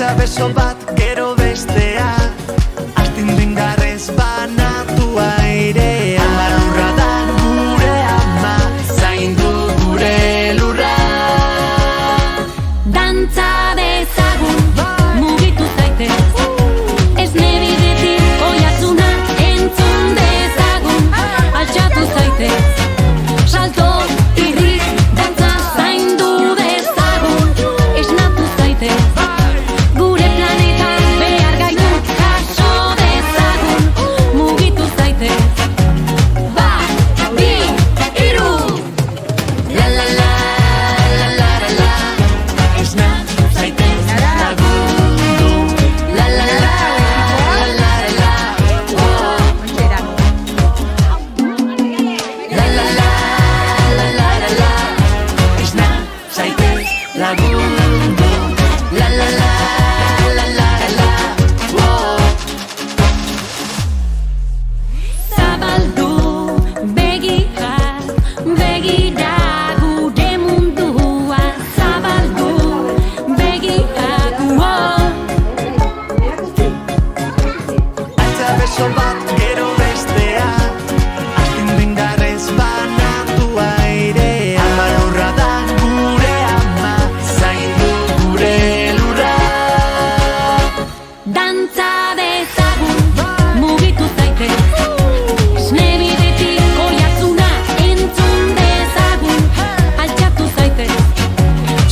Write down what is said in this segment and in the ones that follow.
Altza beso bat gero bestea, astindu indarrez banatu airea. Ama lurra da gure ama, zaindu gure lurra. Dantza dezagun, mugitu zaitez, esne bidetik oihartzuna entzun dezagun, altxatu zaitez, salto, irri, dantza zaindu dezagun, esnatu zaitez, gure planetak behar gaitu jaso dezagun, mugitu zaitez, bat, bi, hiru, la la la, la la la la, esnatu zaitez, lagundu, la la la, la la la la, oh. La la la, la la la la, esnatu zaitez, lagundu, la la la, la la la la, oh. Zabaldu begiak, begira gure mundua, zabaldu begiak, oh. Altza beso bat gero bestea, astindu indarrez banatu airea. Ama lurra da gure ama, zaindu gure lurra. Dantza dezagun, mugitu zaitez, esne bidetik oihartzuna entzun dezagun, altxatu zaitez,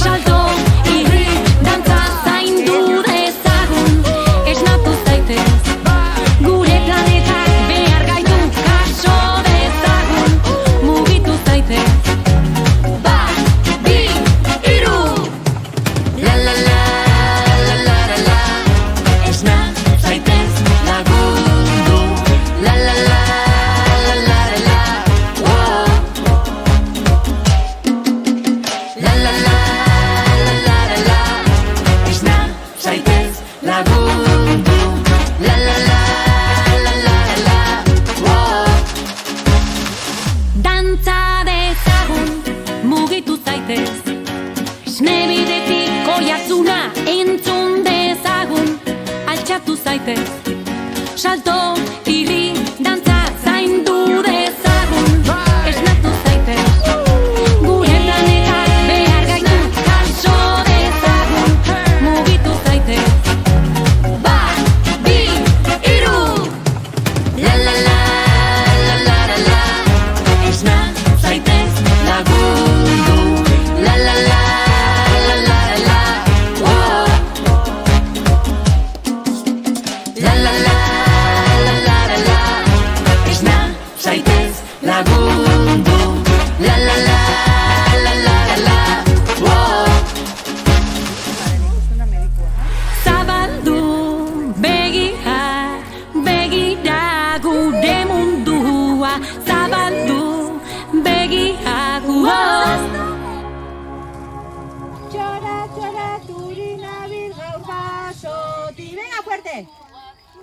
salto, irri, dantza zaindu dezagun, esnatu zaitez, gure planetak behar gaitu jaso dezagun, mugitu zaitez, bat, bi, hiru, la la la, la la la la, esnatu zaitez, lagundu, la la la, la la la la, oh. La la la, la la la la, esnatu zaitez, lagundu, la la la, la la la la, oh. Dantza dezagun, mugitu zaitez, esne bidetik oihartzuna entzun dezagun, altxatu zaitez, salto, irri, dantza zaindu dezagun, esnatu zaitez, gure planetak behar gaitu jaso dezagun, mugitu zaitez, bat, bi, hiru, la la la, la la la la, esnatu zaitez, lagundu, la la la, la la la la, oh. La la la, la la la la, esnatu zaitez, lagundu, la la la, la la la la, oh. Zabaldu begiak, begira gure mundua, zabaldu begiak, oh. Chora, chora, turina, gaur basoti. Venga, fuerte.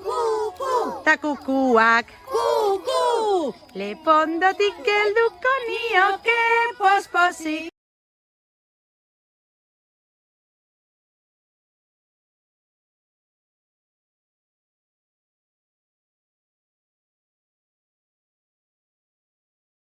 Kuku. Ta kukuak Kuku. lepondotik helduko nioke pospozik.